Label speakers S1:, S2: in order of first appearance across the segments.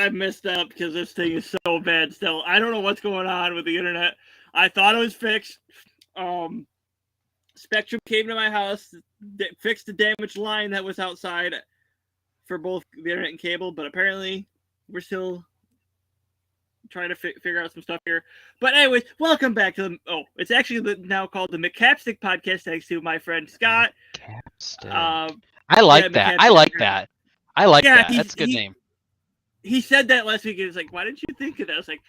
S1: I messed up because this thing is so bad still. I don't know what's going on with the internet. I thought it was fixed. Spectrum came to my house, fixed the damaged line that was outside for both the internet and cable, but apparently we're still trying to figure out some stuff here. But anyways, welcome back to it's actually now called the McCapstick podcast, thanks to my friend Scott.
S2: McCapstick. I like that. I like that. I like that. That's a good name.
S1: He said that last week. He was like, "Why didn't you think of that?" I was like,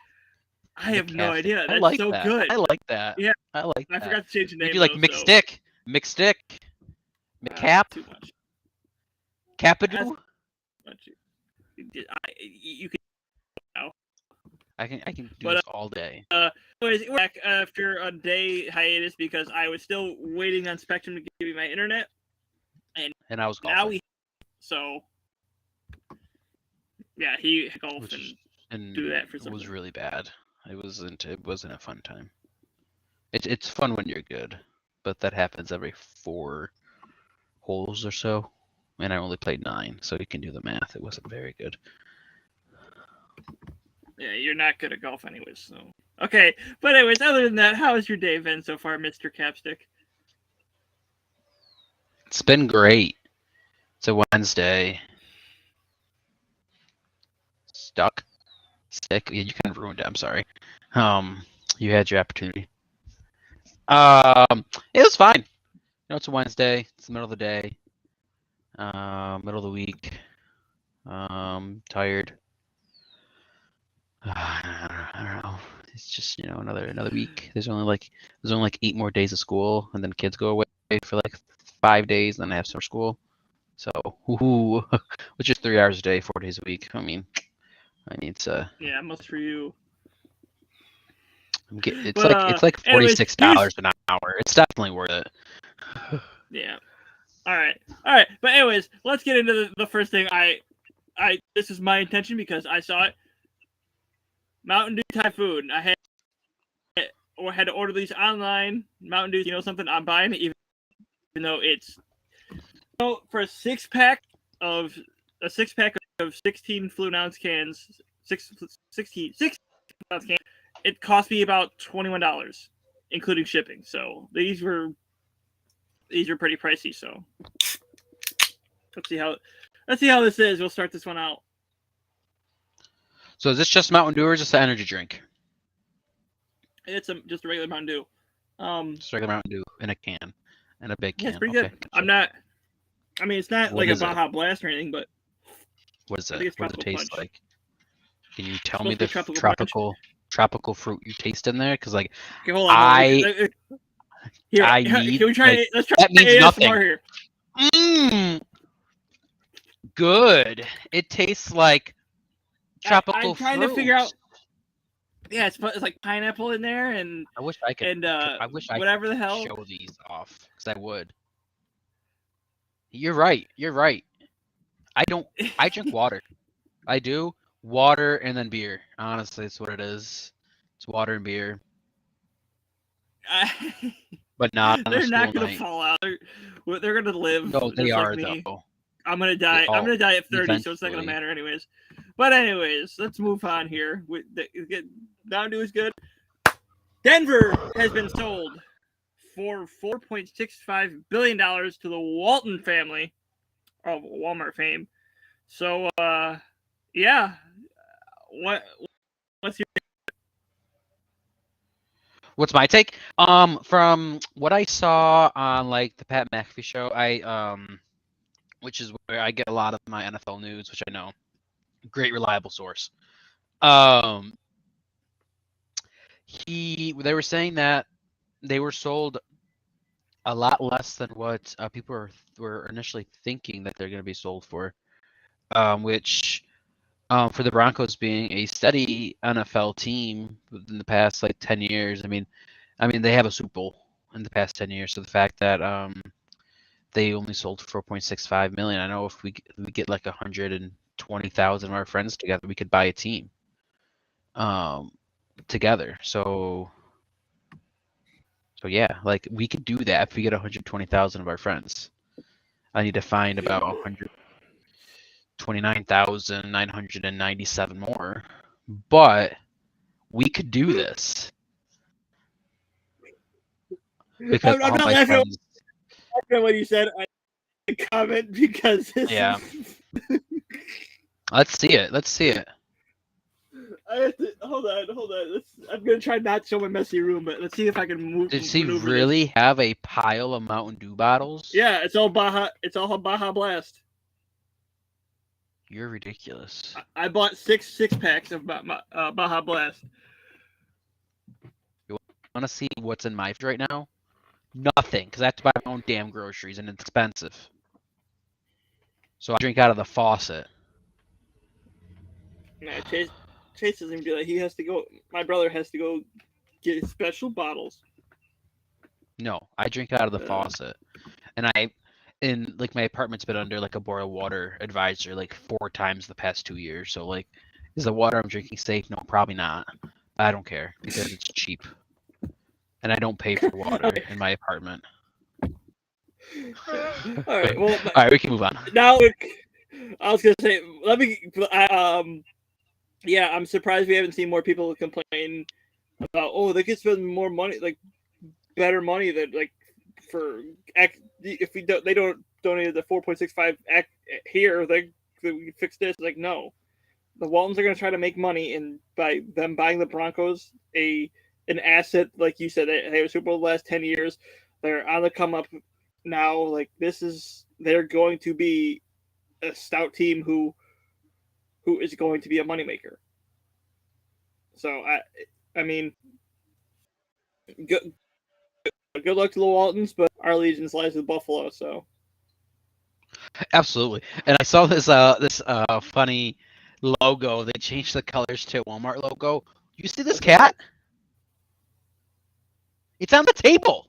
S1: "I have no idea. That's
S2: like
S1: so
S2: that.
S1: good."
S2: I like that.
S1: Yeah,
S2: I like that.
S1: I forgot to change the name.
S2: Maybe like McStick, McCap,
S1: too much.
S2: Capidu.
S1: You can.
S2: I can do this all day.
S1: Anyways, we're back after a day hiatus because I was still waiting on Spectrum to give me my internet,
S2: and I was golfing.
S1: Now yeah, he golfed and do that for something.
S2: It was really bad. It wasn't a fun time. It's fun when you're good, but that happens every 4 holes or so, and I only played 9, so you can do the math. It wasn't very good.
S1: Yeah, you're not good at golf anyways, so. Okay, but anyways, other than that, how has your day been so far, Mr. Capstick?
S2: It's been great. It's a Wednesday. Sick. Yeah, you kind of ruined it. I'm sorry. You had your opportunity. It was fine. It's a Wednesday. It's the middle of the day. Middle of the week. Tired. I don't know. It's just another week. There's only like 8 more days of school, and then kids go away for like 5 days, and then I have summer school. So, which is 3 hours a day, 4 days a week. I mean, it's
S1: yeah, most for you.
S2: It's like $46 an hour. It's definitely worth it.
S1: Yeah. All right. But anyways, let's get into the first thing. This is my intention because I saw it. Mountain Dew Typhoon. I had to order these online. Mountain Dew, something I'm buying it, even though it's for a six pack of 16 fluid ounce cans, 16 ounce cans. It cost me about $21, including shipping. So these were pretty pricey. So let's see how this is. We'll start this one out.
S2: So is this just Mountain Dew or is this an energy drink?
S1: It's just a regular Mountain Dew.
S2: Just regular Mountain Dew in a can, in a big can.
S1: Yeah, it's pretty good. Gotcha. It's not like a Baja Blast or anything, but
S2: what is it? What does it taste like? Can you tell me the tropical fruit you taste in there? Because okay,
S1: hold on. Can we try? Let's try.
S2: That means nothing.
S1: Here.
S2: Good. It tastes like tropical fruit.
S1: I'm trying to figure out. Yeah, it's like pineapple in there, and
S2: I wish I could.
S1: And whatever the hell.
S2: Show these off because I would. You're right. I drink water. I do water and then beer. Honestly, it's what it is. It's water and beer. But not.
S1: They're not gonna fall out. They're gonna live.
S2: No, they are
S1: like
S2: though.
S1: I'm gonna die. I'm gonna die at 30, so it's not gonna matter anyways. But anyways, let's move on here. Mountain Dew is good. Denver has been sold for $4.65 billion to the Walton family of Walmart fame. So, yeah.
S2: What's my take? From what I saw on like the Pat McAfee show, which is where I get a lot of my NFL news, which I know, great reliable source. They were saying that they were sold a lot less than what people were initially thinking that they're going to be sold for, which for the Broncos being a steady NFL team in the past 10 years, I mean they have a Super Bowl in the past 10 years. So the fact that they only sold for $4.65 million, I know if we get 120,000 of our friends together, we could buy a team together. So yeah, we could do that if we get 120,000 of our friends. I need to find about 29,997 more. But we could do this because
S1: I'm
S2: all
S1: not
S2: my
S1: laughing
S2: friends.
S1: at what you said. I comment because this
S2: Yeah.
S1: is.
S2: Let's see it. Let's see it.
S1: I have to hold on. I'm gonna try not to show my messy room, but let's see if I can move.
S2: Does he
S1: maneuver
S2: really
S1: this.
S2: have a pile of Mountain Dew bottles?
S1: Yeah, it's all Baja. It's all Baja Blast.
S2: You're ridiculous.
S1: I bought six packs of Baja Blast.
S2: You want to see what's in my fridge right now? Nothing, because I have to buy my own damn groceries, and it's expensive. So I drink out of the faucet.
S1: Nah, Chase doesn't be like he has to go. My brother has to go get special bottles.
S2: No, I drink out of the faucet, and like my apartment's been under like a boil water advisor like 4 times the past 2 years. So like, is the water I'm drinking safe? No, probably not. I don't care because it's cheap, and I don't pay for water in my apartment.
S1: All right, well,
S2: all right, we can move on.
S1: Now, I was gonna say, yeah, I'm surprised we haven't seen more people complain about, oh, they could spend more money, like better money than like for if they don't donate the 4.65 here, they fix this. Like, no, the Waltons are gonna try to make money, and by them buying the Broncos, an asset, like you said, they were Super Bowl the last 10 years. They're on the come up now. Like, they're going to be a stout team who is going to be a moneymaker. So I mean, good luck to the Waltons, but our allegiance lies with Buffalo. So
S2: absolutely. And I saw this funny logo. They changed the colors to a Walmart logo. You see this cat? It's on the table.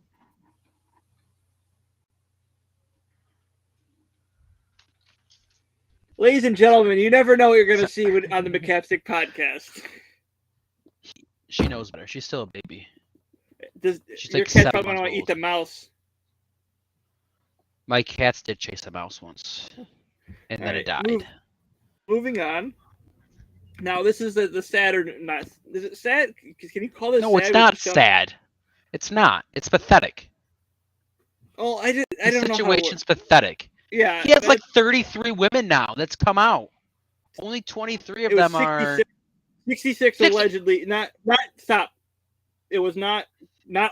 S1: ladies and gentlemen, you never know what you're going to see on the McCapstick podcast.
S2: She knows better. She's still a baby.
S1: She's your cat's probably going to eat the mouse.
S2: My cats did chase a mouse once, and then it died.
S1: Moving on. Now, this is the sad or not. Is it sad? Can you call this sad?
S2: No, it's not sad. It's not. It's pathetic.
S1: Oh, I don't know.
S2: The situation's pathetic.
S1: Yeah.
S2: He has like 33 women now that's come out. Only 23 of them are
S1: 66 allegedly. Not stop. It was not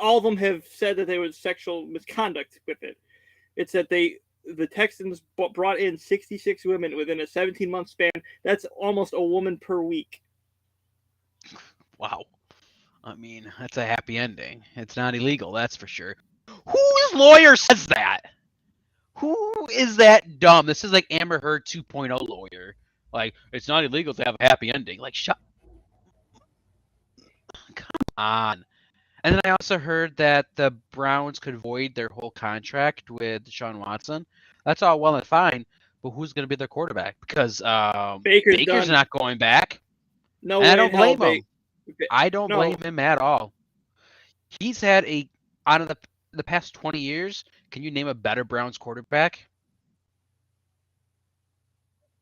S1: all of them have said that there was sexual misconduct with it. It's that the Texans brought in 66 women within a 17-month span. That's almost a woman per week.
S2: Wow. I mean, that's a happy ending. It's not illegal, that's for sure. Whose lawyer says that? Who is that dumb? This is like Amber Heard 2.0 lawyer. Like, it's not illegal to have a happy ending. Like, shut. Come on. And then I also heard that the Browns could void their whole contract with Deshaun Watson. That's all well and fine, but who's going to be their quarterback? Because Baker's not going back.
S1: No,
S2: I don't blame him. I don't blame him at all. He's had out of the past 20 years, can you name a better Browns quarterback?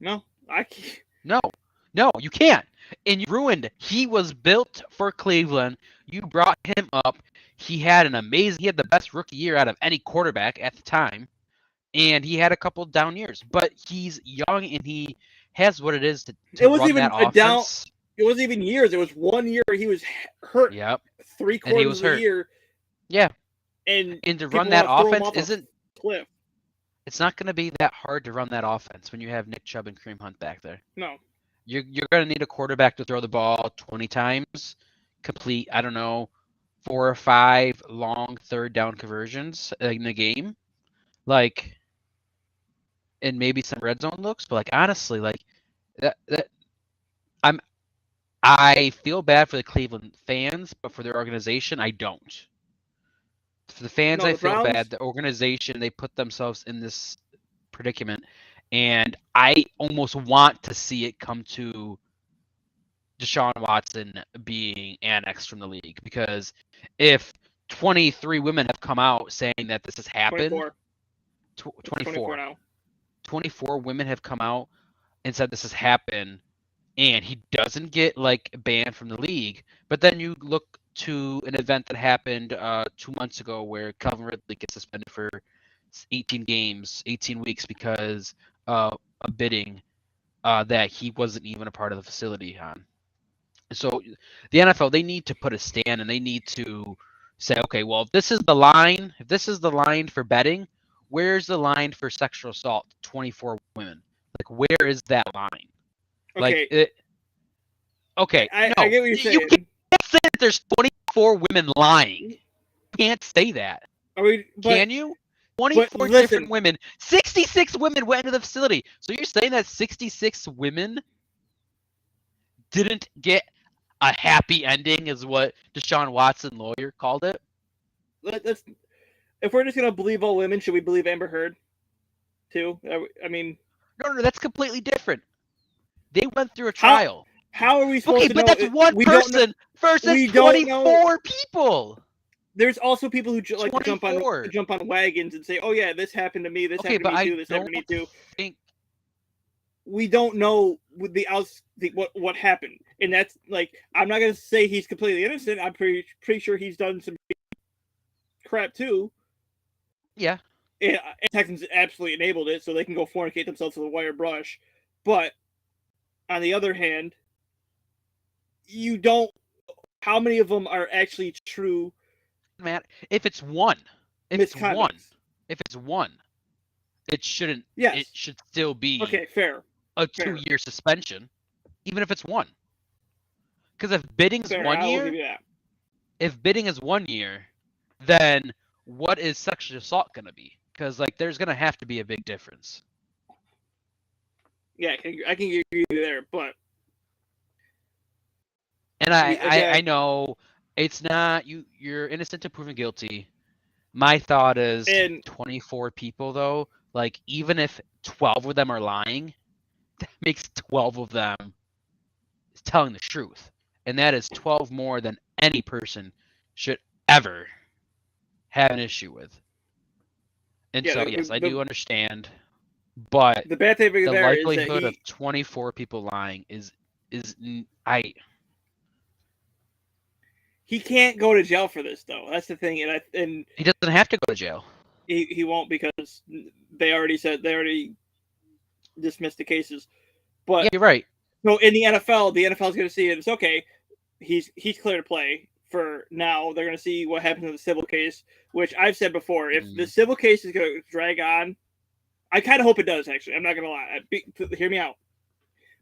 S1: No, I can't.
S2: No, you can't. And you ruined. He was built for Cleveland. You brought him up. He had the best rookie year out of any quarterback at the time. And he had a couple down years. But he's young and he has what it is to run that offense.
S1: It wasn't even years. It was 1 year he was hurt.
S2: Yep.
S1: 3/4 of the year.
S2: Yeah.
S1: And
S2: to run that offense isn't cliff. It's not going to be that hard to run that offense when you have Nick Chubb and Kareem Hunt back there.
S1: No.
S2: You're going to need a quarterback to throw the ball 20 times, complete, 4 or 5 long third down conversions in the game. Like, and maybe some red zone looks, but like honestly, like I feel bad for the Cleveland fans, but for their organization, I don't. For the fans, I feel bad. The organization, they put themselves in this predicament, and I almost want to see it come to Deshaun Watson being annexed from the league, because if 23 women have come out saying that this has happened, 24
S1: now.
S2: 24 women have come out and said this has happened, and he doesn't get like banned from the league. But then you look to an event that happened 2 months ago where Calvin Ridley gets suspended for 18 games, 18 weeks because of bidding that he wasn't even a part of the facility on. So the NFL, they need to put a stand and they need to say, okay, well, if this is the line for betting, where's the line for sexual assault? 24 women. Like, where is that line? Like,
S1: Okay.
S2: okay,
S1: I
S2: no,
S1: get what you're saying.
S2: you can't say that there's 24 women lying. You can't say that. Can you? 24 different women. 66 women went into the facility. So you're saying that 66 women didn't get a happy ending, is what Deshaun Watson lawyer called it?
S1: If we're just gonna believe all women, should we believe Amber Heard too? I mean,
S2: no, that's completely different. They went through a trial.
S1: How are we supposed to know?
S2: Okay, but that's one person versus 24 people.
S1: There's also people who like to jump on wagons and say, "Oh yeah, this happened to me. This happened to me too. This happened to me too." We don't know what happened, and that's like, I'm not gonna say he's completely innocent. I'm pretty sure he's done some crap too.
S2: Yeah.
S1: And Texans absolutely enabled it, so they can go fornicate themselves with a wire brush. But on the other hand, you don't. How many of them are actually true?
S2: Matt, if it's one, it shouldn't.
S1: Yes.
S2: It should still be
S1: fair.
S2: A 2-year suspension, even if it's one. Because if bidding is 1 year, then what is sexual assault going to be? Because like, there's going to have to be a big difference.
S1: Yeah, I can agree with you there, but.
S2: And I know it's not you're innocent until proven guilty. My thought is 24 people though, like even if 12 of them are lying, that makes 12 of them telling the truth. And that is 12 more than any person should ever have an issue with. And yes, I do understand, but
S1: the bad thing
S2: the likelihood of 24 people lying is
S1: he can't go to jail for this, though. That's the thing, and
S2: he doesn't have to go to jail.
S1: He won't, because they already dismissed the cases. But
S2: yeah, you're right.
S1: So in the NFL is going to see it. It's okay. He's clear to play for now. They're going to see what happens in the civil case, which I've said before. If the civil case is going to drag on, I kind of hope it does. Actually, I'm not going to lie. Hear me out,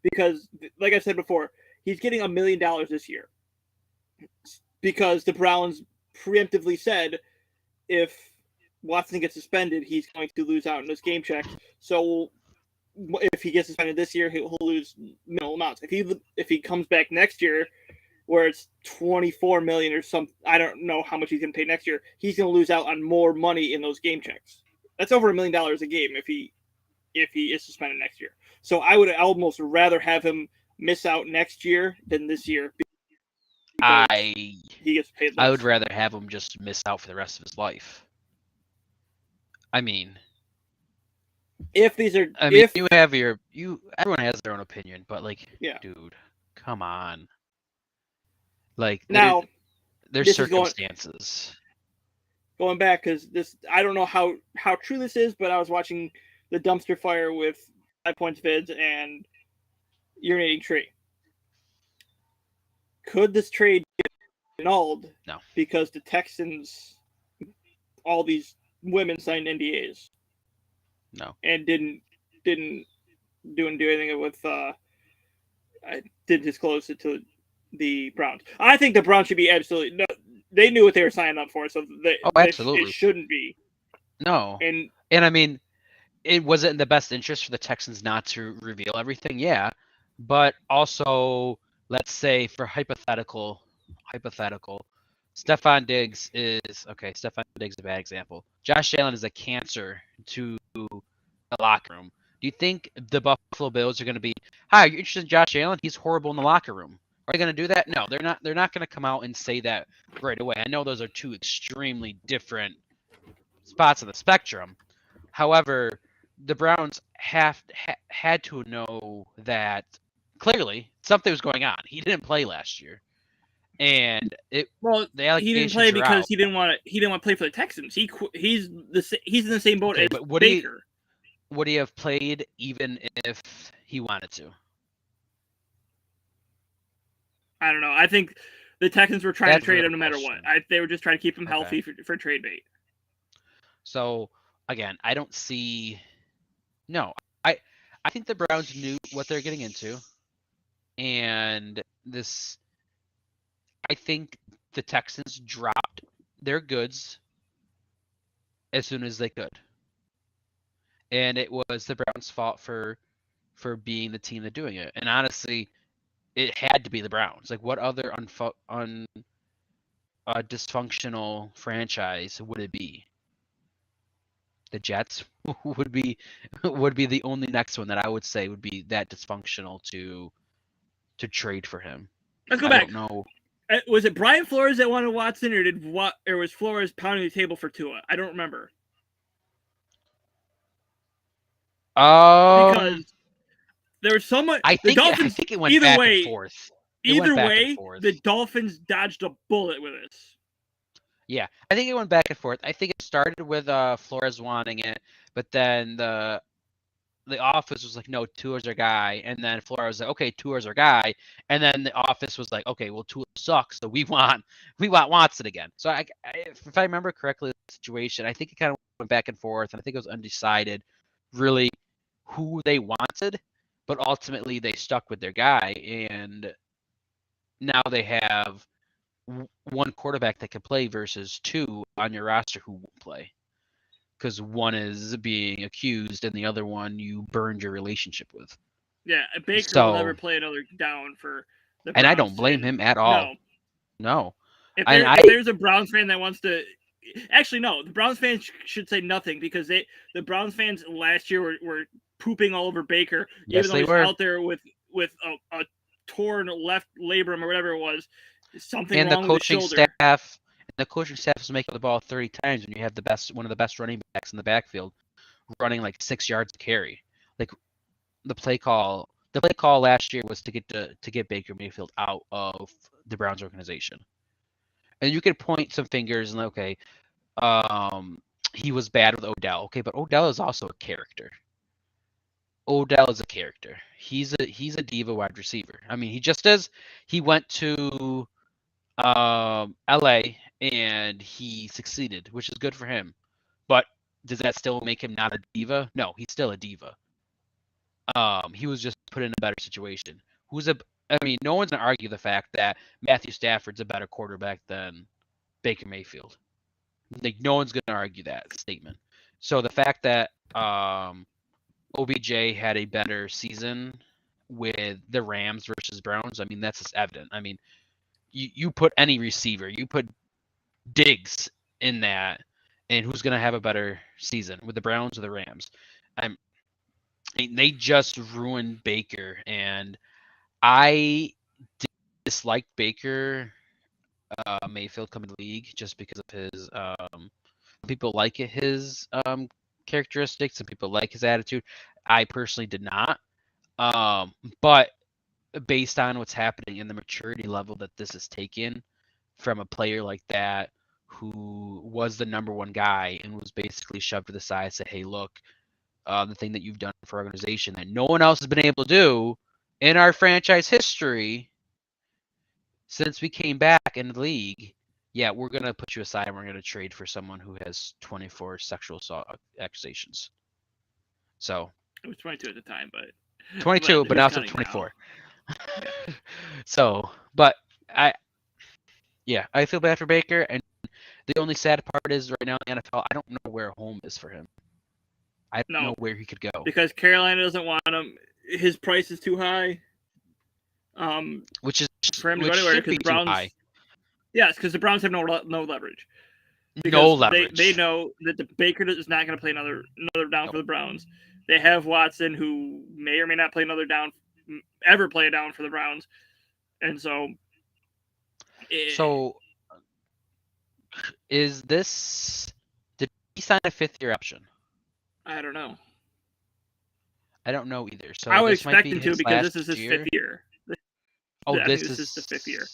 S1: because like I said before, he's getting $1 million this year. Because the Browns preemptively said if Watson gets suspended, he's going to lose out in this game check. So if he gets suspended this year, he'll lose minimal amounts. If he comes back next year, where it's $24 million or something, I don't know how much he's going to pay next year, he's going to lose out on more money in those game checks. That's over $1 million a game if he is suspended next year. So I would almost rather have him miss out next year than this year. He gets paid less.
S2: I would rather have him just miss out for the rest of his life. I mean,
S1: everyone
S2: has their own opinion, but like, dude, come on. Like,
S1: now
S2: there's circumstances.
S1: Going back, because I don't know how true this is, but I was watching the dumpster fire with 5 Points Vids and Urinating Tree. Could this trade get annulled?
S2: No.
S1: Because the Texans, all these women signed NDAs.
S2: No.
S1: And didn't do anything with didn't disclose it to the Browns. I think the Browns should be absolutely no. They knew what they were signing up for, so
S2: absolutely.
S1: It shouldn't be.
S2: No. And I mean, it wasn't in the best interest for the Texans not to reveal everything, yeah. But also, let's say for hypothetical, Stephon Diggs is a bad example. Josh Allen is a cancer to the locker room. Do you think the Buffalo Bills are going to be, hi, you're interested in Josh Allen? He's horrible in the locker room. Are they going to do that? No, they're not. They're not going to come out and say that right away. I know those are two extremely different spots on the spectrum. However, the Browns had to know that clearly something was going on. He didn't play last year, and the
S1: he didn't play
S2: allegations are
S1: because
S2: out.
S1: he didn't want to play for the Texans. He's in the same boat
S2: Okay,
S1: as
S2: but
S1: Baker.
S2: would he have played even if he wanted to?
S1: I don't know. I think the Texans were trying
S2: That's
S1: to trade
S2: a
S1: him no matter
S2: question.
S1: what. They were just trying to keep him
S2: Okay.
S1: healthy for trade bait.
S2: So again, I don't see. No, I think the Browns knew what they're getting into, and this. I think the Texans dropped their goods as soon as they could, and it was the Browns' fault for being the team that's doing it. And honestly, it had to be the Browns. Like, what other dysfunctional franchise would it be? The Jets would be the only next one that I would say would be that dysfunctional to trade for him.
S1: Let's go
S2: I
S1: back.
S2: don't know.
S1: Was it Brian Flores that wanted Watson, or was Flores pounding the table for Tua? I don't remember. Because there was so much.
S2: I think it went back and forth.
S1: Either way, the Dolphins dodged a bullet with this.
S2: Yeah, I think it went back and forth. I think it started with Flores wanting it, but then the office was like, no, Tua's our guy, and then Flores was like, okay, Tua's our guy, and then the office was like, okay, well, Tua sucks, so we want Watson again. So if I remember correctly, the situation, I think it kind of went back and forth, and I think it was undecided, really, who they wanted, but ultimately they stuck with their guy, and now they have one quarterback that can play versus two on your roster who won't play. Because one is being accused and the other one you burned your relationship with.
S1: Yeah, Baker will never play another down for the Browns.
S2: And I don't blame him at all. No.
S1: If there's a Browns fan that wants to... Actually, no. The Browns fans should say nothing because the Browns fans last year were pooping all over Baker.
S2: Yes,
S1: even though he's out there with a torn left labrum or whatever it was. Something wrong with his shoulder.
S2: The coaching staff is making the ball 30 times when you have one of the best running backs in the backfield running like 6 yards to carry. Like the play call last year was to get Baker Mayfield out of the Browns organization. And you could point some fingers and okay, he was bad with Odell. Okay, but Odell is also a character. Odell is a character. He's a diva wide receiver. I mean, he just is. He went to LA and he succeeded, which is good for him. But does that still make him not a diva? No, he's still a diva. He was just put in a better situation. No one's gonna argue the fact that Matthew Stafford's a better quarterback than Baker Mayfield. Like no one's gonna argue that statement. So the fact that OBJ had a better season with the Rams versus Browns, I mean that's just evident. I mean, you put any receiver, you put Diggs in that, and who's gonna have a better season with the Browns or the Rams? They just ruined Baker, and I disliked Baker Mayfield coming to the league just because of his people like his characteristics and people like his attitude. I personally did not, but based on what's happening and the maturity level that this has taken from a player like that who was the number one guy and was basically shoved to the side, said, "Hey, look, the thing that you've done for our organization that no one else has been able to do in our franchise history since we came back in the league, yeah, we're going to put you aside and we're going to trade for someone who has 24 sexual assault accusations." So
S1: it was 22 at the time, but
S2: 22, but now it's 24. So, but I feel bad for Baker, and the only sad part is right now in the NFL, I don't know where home is for him. I don't know where he could go.
S1: Because Carolina doesn't want him. His price is too high.
S2: Which is
S1: for him to go anywhere because the Browns. High. Yes, because the Browns have no leverage.
S2: No leverage.
S1: They know that the Baker is not going to play another down for the Browns. They have Watson, who may or may not play another down, ever play a down for the Browns, and so.
S2: So, is this? Did he sign a 5th-year option?
S1: I don't know.
S2: I don't know either. So
S1: I would
S2: this might
S1: expect
S2: be
S1: him to
S2: his
S1: because
S2: last
S1: this is his
S2: year.
S1: fifth year.
S2: Oh,
S1: I
S2: this
S1: think
S2: is
S1: the fifth year.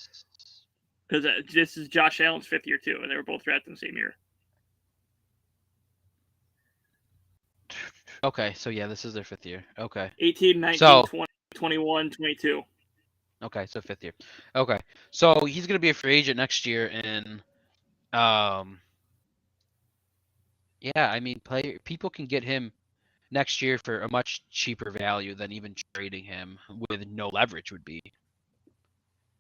S1: Because this is Josh Allen's fifth year too, and they were both drafted in the same year.
S2: Okay, so yeah, this is their fifth year. Okay.
S1: 18, 19,
S2: So
S1: 20, 21, 22.
S2: okay, so fifth year. Okay, so he's gonna be a free agent next year, and yeah, I mean, people can get him next year for a much cheaper value than even trading him with no leverage would be.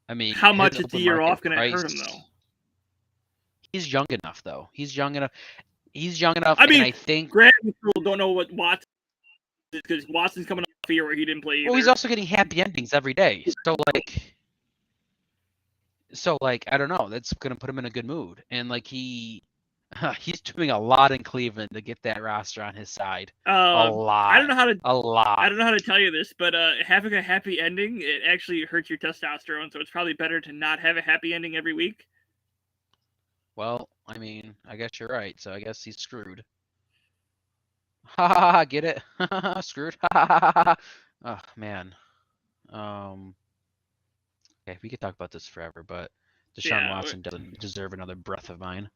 S2: I mean,
S1: How much
S2: his
S1: is the
S2: open
S1: year
S2: market
S1: off going to hurt him
S2: price.
S1: though?
S2: He's young enough, though. He's young enough. He's young enough,
S1: I mean,
S2: and I think.
S1: granted, people don't know what Watson is because Watson's coming off a year where he didn't play either.
S2: Well, he's also getting happy endings every day. So like, I don't know. That's gonna put him in a good mood, and like he's doing a lot in Cleveland to get that roster on his side. A lot.
S1: I don't know how to.
S2: A lot.
S1: I don't know how to tell you this, but having a happy ending, it actually hurts your testosterone. So it's probably better to not have a happy ending every week.
S2: Well, I mean, I guess you're right. So I guess he's screwed. Ha ha ha! Get it? Screwed. Ha ha ha ha! Oh man. Okay, we could talk about this forever, but Deshaun Watson doesn't deserve another breath of mine.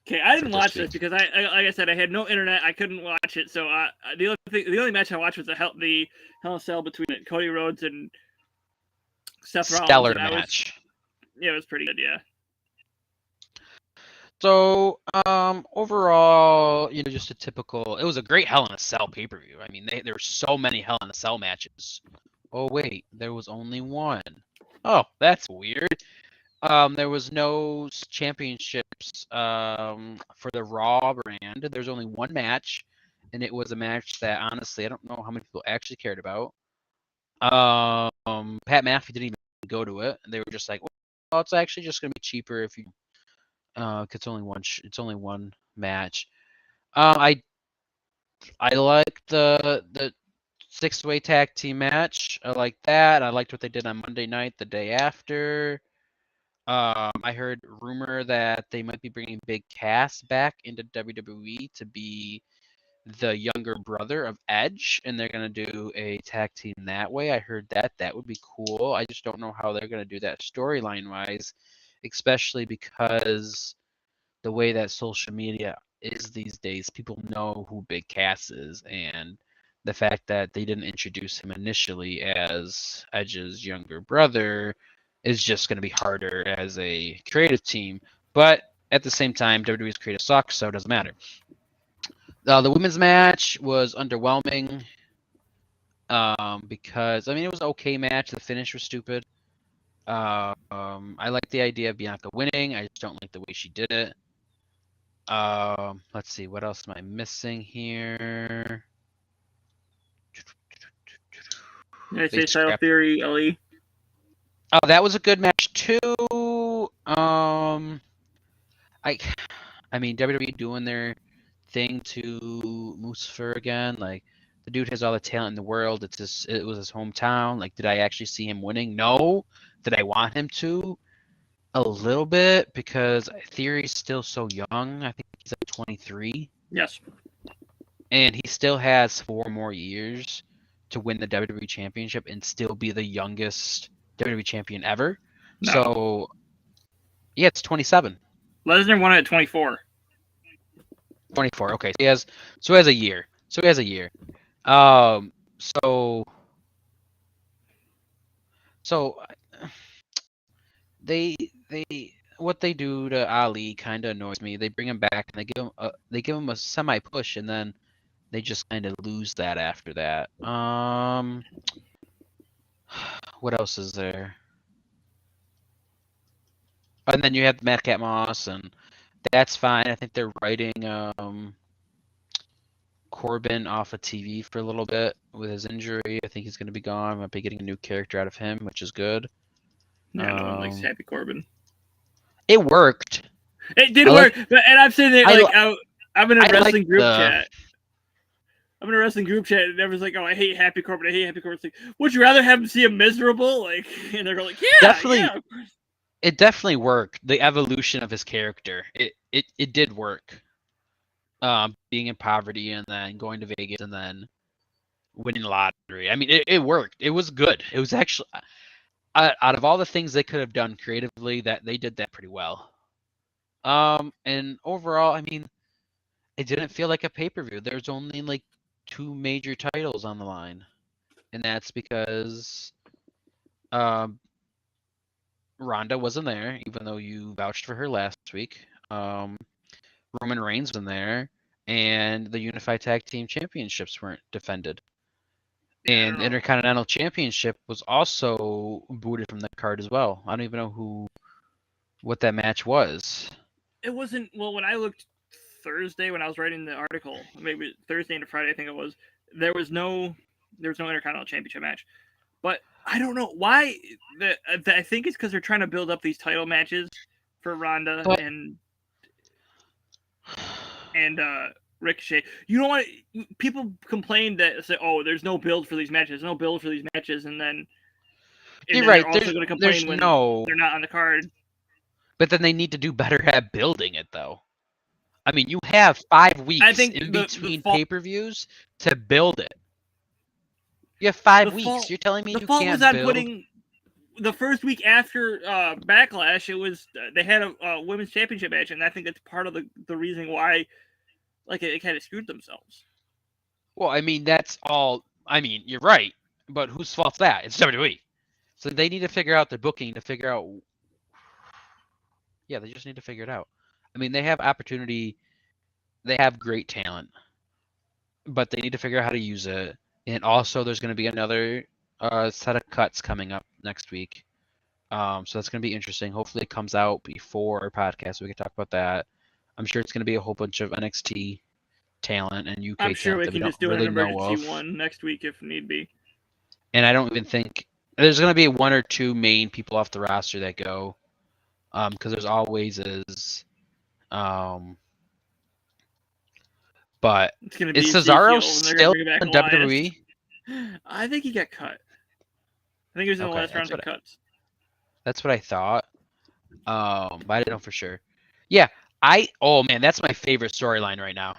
S1: Okay, I didn't watch this because like I said, I had no internet. I couldn't watch it. So the only match I watched was the Hell in a Cell between Cody Rhodes and Seth Rollins.
S2: Stellar match.
S1: Yeah, it was pretty good. Yeah.
S2: So overall, just a typical. It was a great Hell in a Cell pay-per-view. I mean, there were so many Hell in a Cell matches. Oh wait, there was only one. Oh, that's weird. There was no championships for the Raw brand. There's only one match, and it was a match that honestly I don't know how many people actually cared about. Pat McAfee didn't even go to it. They were just like, well, it's actually just gonna be cheaper if you. It's only one. It's only one match. I like the 6-way tag team match. I like that. I liked what they did on Monday night, the day after. I heard rumor that they might be bringing Big Cass back into WWE to be the younger brother of Edge, and they're gonna do a tag team that way. I heard that would be cool. I just don't know how they're gonna do that storyline wise, especially because the way that social media is these days, people know who Big Cass is, and the fact that they didn't introduce him initially as Edge's younger brother is just going to be harder as a creative team. But at the same time, WWE's creative sucks, so it doesn't matter. The women's match was underwhelming because, I mean, it was an okay match. The finish was stupid. I like the idea of Bianca winning. I just don't like the way she did it. Let's see, what else am I missing here?
S1: Did I say Title Theory, LE?
S2: Oh, that was a good match too. I mean, WWE doing their thing to Lucifer again. Like, the dude has all the talent in the world. It was his hometown. Like, did I actually see him winning? No. Did I want him to? A little bit, because Theory's still so young. I think he's like 23.
S1: Yes.
S2: And he still has 4 more years to win the WWE Championship and still be the youngest WWE champion ever. No. So, yeah, it's 27.
S1: Lesnar won it at 24.
S2: 24. Okay, so he has a year. They what they do to Ali kind of annoys me. They bring him back and they give him a semi push, and then they just kind of lose that after that. What else is there? And then you have Madcap Moss, and that's fine. I think they're writing Corbin off of TV for a little bit with his injury. I think he's going to be gone. Might be getting a new character out of him, which is good.
S1: Yeah, no one likes Happy Corbin.
S2: It worked.
S1: It did work, and I'm saying that I'm in a wrestling group chat. I'm in a wrestling group chat, and everyone's like, "Oh, I hate Happy Corbin. I hate Happy Corbin." It's like, would you rather have him see him miserable? Like, and they're like, "Yeah,
S2: definitely."
S1: Yeah.
S2: It definitely worked. The evolution of his character, it did work. being in poverty and then going to Vegas and then winning the lottery. I mean, it worked. It was good. It was actually out of all the things they could have done creatively, that they did that pretty well. And overall, I mean, it didn't feel like a pay-per-view. There's only like 2 major titles on the line, and that's because Ronda wasn't there, even though you vouched for her last week. Roman Reigns wasn't there, and the Unified Tag Team Championships weren't defended. And the Intercontinental Championship was also booted from the card as well. I don't even know what that match was.
S1: It wasn't, well, when I looked Thursday when I was writing the article, maybe Thursday into Friday, I think it was, there was no Intercontinental Championship match. But I don't know why. I think it's because they're trying to build up these title matches for Ronda and Ricochet. You know what? People complain that say, "Oh, there's no build for these matches. No build for these matches," and then
S2: you're right.
S1: They're also going to complain when they're not on the card.
S2: But then they need to do better at building it, though. I mean, you have 5 weeks in between pay-per-views to build it. You have 5 weeks. You're telling me you can't build?
S1: Putting the first week after Backlash, it was they had a women's championship match, and I think that's part of the reason why, like, it kind of screwed themselves.
S2: Well, I mean, that's all. I mean, you're right, but whose fault's that? It's WWE. So they need to figure out the booking to figure out. Yeah, they just need to figure it out. I mean, they have opportunity. They have great talent, but they need to figure out how to use it. And also, there's going to be another set of cuts coming up next week. So that's going to be interesting. Hopefully, it comes out before our podcast, so we can talk about that. I'm sure it's going to be a whole bunch of NXT talent and UK
S1: I'm sure
S2: talent
S1: we can just do an emergency one next week if need be.
S2: And I don't even think there's going to be 1 or 2 main people off the roster that go, because there's always is. But
S1: it's gonna be
S2: Cesaro still in WWE?
S1: I think he got cut. I think he was in the last round of cuts.
S2: That's what I thought. But I didn't know for sure. Yeah, oh man, that's my favorite storyline right now.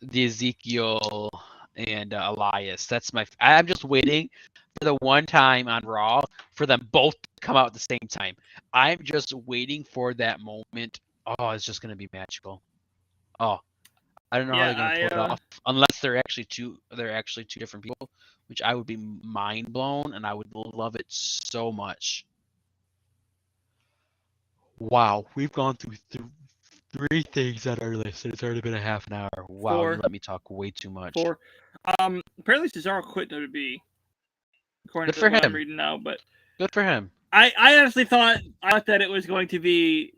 S2: The Ezekiel and Elias. I'm just waiting for the one time on Raw for them both to come out at the same time. I'm just waiting for that moment. Oh, it's just gonna be magical. Oh, I don't know how they're gonna pull it off unless they're actually two different people, which I would be mind blown and I would love it so much. Wow, we've gone through 3 things on our list, and it's already been a half an hour. Wow, you let me talk way too much.
S1: 4. Apparently Cesaro quit WWE. According to what I'm reading now, but
S2: good for him.
S1: I honestly thought that it was going to be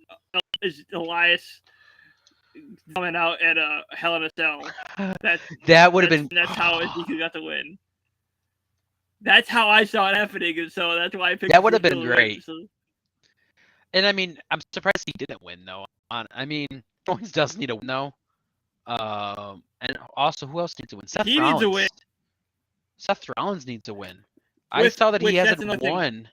S1: Elias coming out at a Hell in a Cell.
S2: That would have been.
S1: That's how Ezekiel got the win. That's how I saw it happening, and so that's why I picked.
S2: That would have been great. And I mean, I'm surprised he didn't win though. I mean, Owens does need a win though. And also, who else needs to win? Seth Rollins
S1: needs a win.
S2: Seth Rollins needs to win. I saw that he hasn't won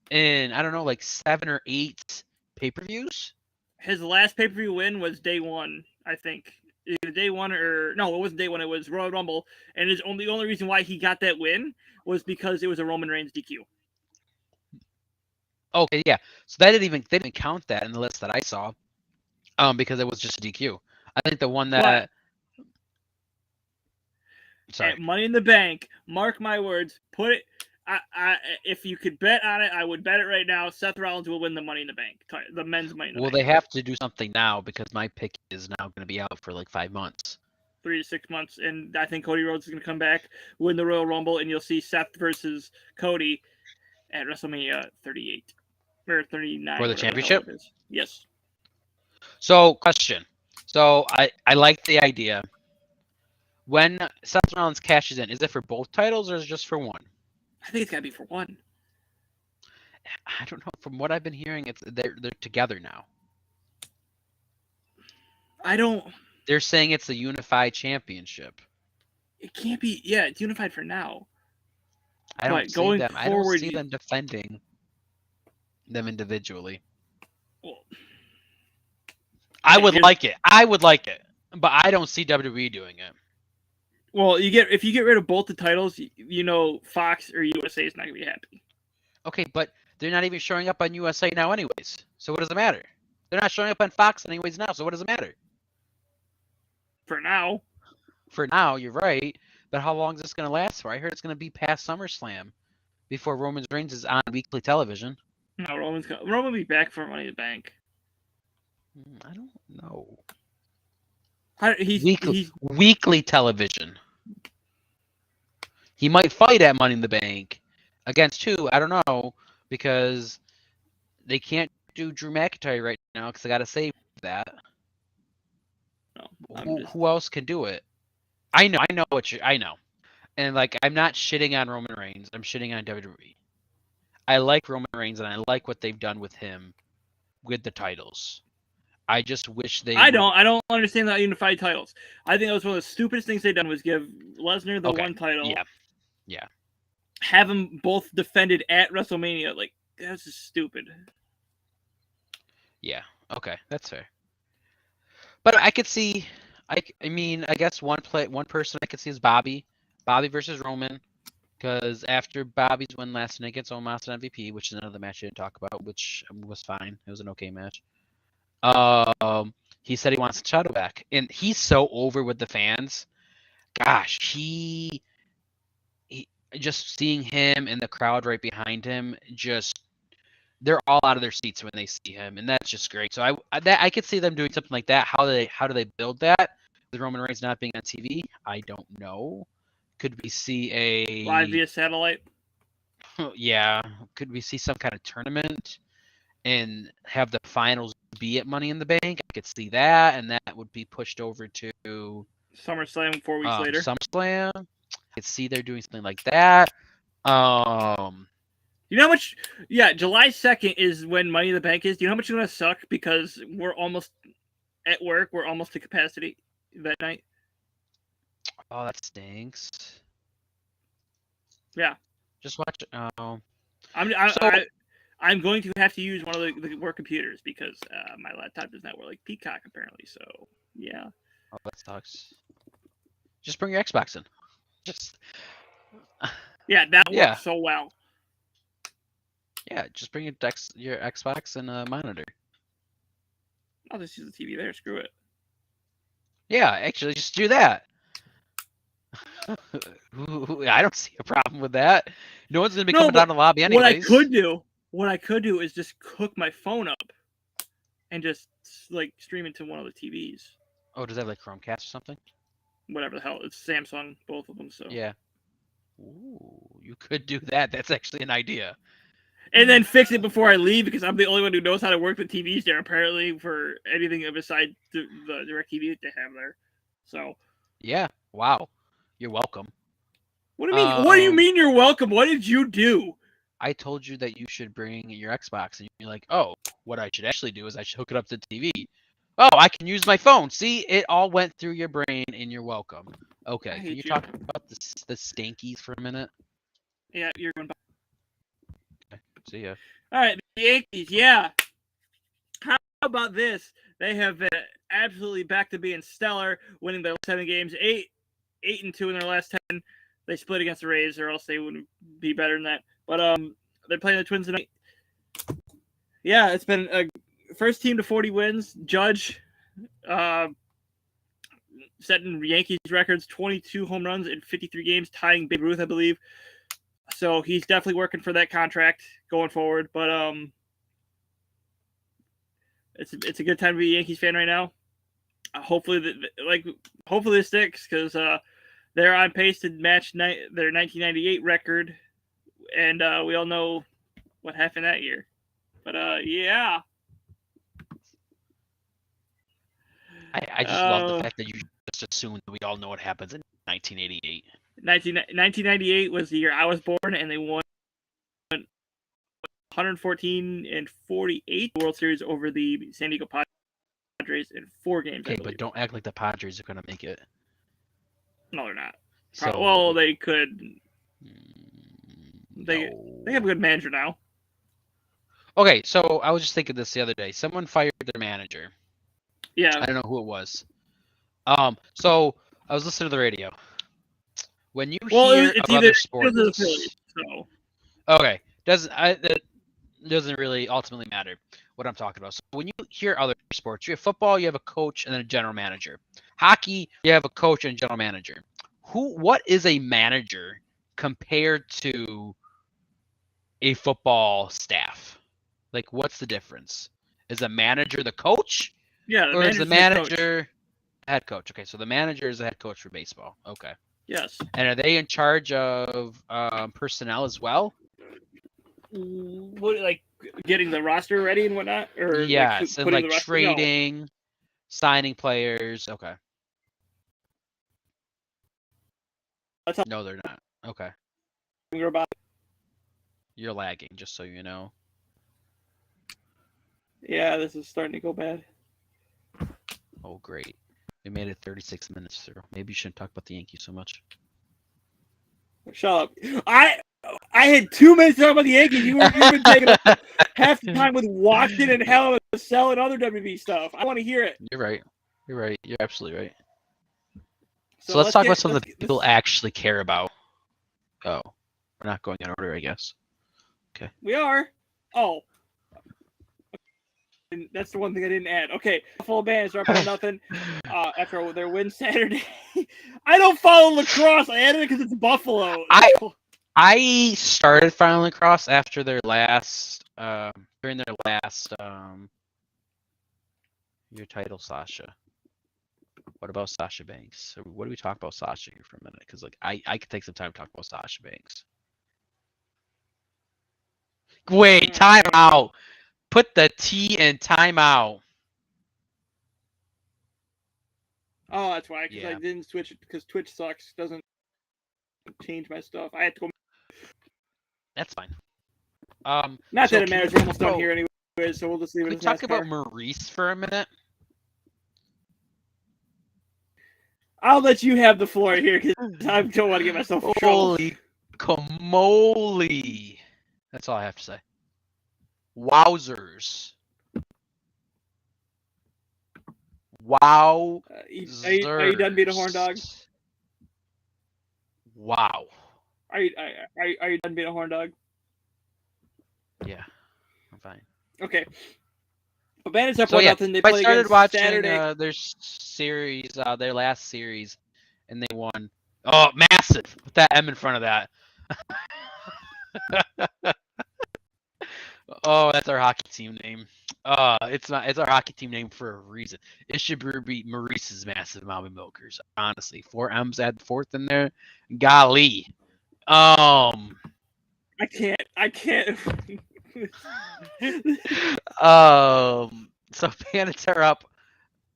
S2: in, I don't know, like 7 or 8 pay-per-views.
S1: His last pay-per-view win was day 1, I think. Either day 1 or no, it wasn't day 1. It was Royal Rumble, and the only reason why he got that win was because it was a Roman Reigns DQ.
S2: Okay, yeah. So they didn't count that in the list that I saw, because it was just a DQ. I think the one that. Sorry.
S1: At Money in the Bank, mark my words. Put it. If you could bet on it, I would bet it right now. Seth Rollins will win the Money in the Bank, the men's Money in the Bank.
S2: Well, they have to do something now because my pick is now going to be out for like 5 months.
S1: 3 to 6 months, and I think Cody Rhodes is going to come back, win the Royal Rumble, and you'll see Seth versus Cody at WrestleMania 38 or 39
S2: for the championship.
S1: Yes.
S2: So, question. So, I like the idea. When Seth Rollins cashes in, is it for both titles or is it just for one?
S1: I think it's got to be for one.
S2: I don't know. From what I've been hearing, they're together now. They're saying it's a unified championship.
S1: It can't be. Yeah, it's unified for now.
S2: I don't see them. I don't see them defending them individually.
S1: Well,
S2: I would like it. But I don't see WWE doing it.
S1: Well, if you get rid of both the titles, Fox or USA is not gonna be happy.
S2: Okay, but they're not even showing up on USA now, anyways. So what does it matter? They're not showing up on Fox anyways now. So what does it matter?
S1: For now.
S2: For now, you're right. But how long is this going to last for? I heard it's going to be past SummerSlam before Roman Reigns is on weekly television.
S1: No, Roman will be back for Money in the Bank.
S2: I don't know.
S1: He's
S2: weekly television. He might fight at Money in the Bank against who? I don't know, because they can't do Drew McIntyre right now because they got to save that.
S1: No,
S2: who else can do it? I know I know. And like, I'm not shitting on Roman Reigns. I'm shitting on WWE. I like Roman Reigns and I like what they've done with him with the titles. I just wish they.
S1: I don't understand the unified titles. I think that was one of the stupidest things they've done was give Lesnar the one title.
S2: Yeah.
S1: Have them both defended at WrestleMania. Like, that's just stupid.
S2: Yeah. Okay, that's fair. But I could see. I mean, I guess one person I could see is Bobby versus Roman, because after Bobby's win last night against Omos and MVP, which is another match I didn't talk about, which was fine. It was an okay match. He said he wants the title back, and he's so over with the fans. Gosh, he just seeing him and the crowd right behind him, they're all out of their seats when they see him, and that's just great. So I could see them doing something like that. How do they build that? With Roman Reigns not being on TV, I don't know. Could we see a
S1: live via satellite?
S2: Yeah. Could we see some kind of tournament and have the finals be at Money in the Bank? I could see that, and that would be pushed over to
S1: SummerSlam 4 weeks later.
S2: SummerSlam. I could see they're doing something like that.
S1: You know how much? Yeah, July 2nd is when Money in the Bank is. Do you know how much it's gonna suck because we're almost at work. We're almost to capacity that night.
S2: Oh, that stinks.
S1: Yeah.
S2: Just watch it. Oh.
S1: I'm going to have to use one of the work computers because my laptop does not work like Peacock apparently. So yeah.
S2: Oh, that sucks. Just bring your Xbox in.
S1: Yeah, that works so well.
S2: Yeah, just bring your Xbox and a monitor.
S1: I'll just use the TV there. Screw it.
S2: Yeah, actually, just do that. I don't see a problem with that. No one's gonna be coming down the lobby anyways.
S1: What I could do is just hook my phone up and just like stream into one of the TVs.
S2: Oh, does that have like Chromecast or something?
S1: Whatever the hell, it's Samsung, both of them. So
S2: yeah. Ooh, you could do that. That's actually an idea.
S1: And then fix it before I leave because I'm the only one who knows how to work the TVs there, apparently, for anything besides the DirecTV that they have there. So.
S2: Yeah. Wow. You're welcome.
S1: What do you mean? What do you mean you're welcome? What did you do?
S2: I told you that you should bring your Xbox, and you're like, oh, what I should actually do is I should hook it up to the TV. Oh, I can use my phone. See, it all went through your brain, and you're welcome. Okay, can you talk about the Stankies for a minute?
S1: Yeah, you're going back.
S2: Okay, see ya.
S1: All right, the Yankees, yeah. How about this? They have been absolutely back to being stellar, winning their 7 games, 8-2 in their last 10. They split against the Rays, or else they wouldn't be better than that. But they're playing the Twins tonight. Yeah, it's been a first team to 40 wins. Judge setting Yankees records, 22 home runs in 53 games, tying Babe Ruth, I believe. So he's definitely working for that contract going forward. But it's a good time to be a Yankees fan right now. Hopefully this sticks because they're on pace to match their 1998 record, and we all know what happened that year. But yeah.
S2: I just love the fact that you just assume that we all know what happens in 1988.
S1: 1998 was the year I was born, and they won 114 and 48 World Series over the San Diego Padres in 4 games.
S2: Okay, but don't act like the Padres are going to make it.
S1: No, they're not.
S2: So,
S1: well, they could. They have a good manager now.
S2: Okay, so I was just thinking this the other day. Someone fired their manager.
S1: Yeah.
S2: I don't know who it was. So I was listening to the radio. When you
S1: Well,
S2: hear
S1: it's
S2: of
S1: either
S2: other
S1: Eagles or the Phillies.
S2: sports,
S1: So
S2: okay, that doesn't really ultimately matter what I'm talking about. So when you hear other sports, you have football, you have a coach and then a general manager. Hockey, you have a coach and a general manager. What is a manager compared to a football staff? Like, what's the difference? Is a manager the coach,
S1: yeah, the
S2: or is the
S1: manager's the head coach.
S2: manager head coach? Okay, so the manager is the head coach for baseball. Okay,
S1: Yes.
S2: and are they in charge of personnel as well?
S1: What, like getting the roster ready and whatnot, or
S2: Yes, and
S1: putting
S2: like
S1: the roster? No.
S2: trading, signing players. Okay,
S1: That's how
S2: no, they're not. Okay,
S1: we're about.
S2: you're lagging, just so you know.
S1: Yeah, this is starting to go bad.
S2: Oh, great. We made it 36 minutes through. Maybe you shouldn't talk about the Yankees so much.
S1: Shut up. I had 2 minutes to talk about the Yankees. You've been taking up half the time with Watson and Hell in a Cell and other WB stuff. I want to hear it.
S2: You're right. You're right. You're absolutely right. So
S1: So
S2: let's talk about something that people actually care about. Oh, we're not going in order, I guess. Okay.
S1: We are. Oh. And that's the one thing I didn't add. Okay, Buffalo Bandits are up 1-0 after their win Saturday. I don't follow lacrosse. I added it because it's Buffalo.
S2: I started following lacrosse after their last during their last your title, Sasha. What about Sasha Banks? What do we talk about Sasha here for a minute? Because like I could take some time to talk about Sasha Banks. Wait, time out. Put the T in timeout.
S1: Oh, that's why. Because
S2: Yeah.
S1: I didn't switch it because Twitch sucks. Doesn't change my stuff. I had to go.
S2: That's fine.
S1: Not
S2: so
S1: that it matters. We're almost done here anyway, so we'll just leave it
S2: Can we
S1: as
S2: talk
S1: NASCAR.
S2: about Maurice for a minute?
S1: I'll let you have the floor here because I don't want to get myself in trouble.
S2: Holy camoly. That's all I have to say. Wowzers. Wow.
S1: Are you done being a horn dog?
S2: Wow.
S1: Are you done being a horn dog?
S2: Yeah, I'm fine.
S1: Okay. But Bandits up 1-0. They
S2: I
S1: play
S2: started
S1: against
S2: watching
S1: Saturday.
S2: their series, their last series, and they won. Oh, massive! Put that M in front of that. Oh, that's our hockey team name. It's not. It's our hockey team name for a reason. It should be Maurice's Massive Mommy Milkers. Honestly, 4 M's, add the fourth in there. Golly.
S1: I can't.
S2: So Bandits are up.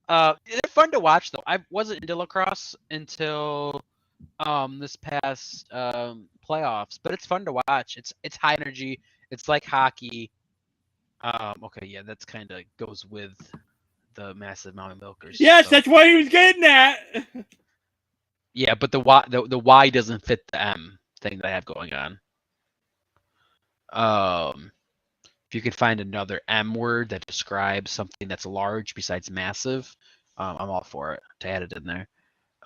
S2: They're fun to watch though. I wasn't into lacrosse until this past playoffs, but it's fun to watch. It's high energy. It's like hockey. Okay, yeah, that's kind of goes with the Massive Mommy Milkers.
S1: Yes,
S2: so.
S1: That's what he was getting at.
S2: Yeah, but the Y doesn't fit the M thing that I have going on. If you could find another M word that describes something that's large besides massive, I'm all for it to add it in there.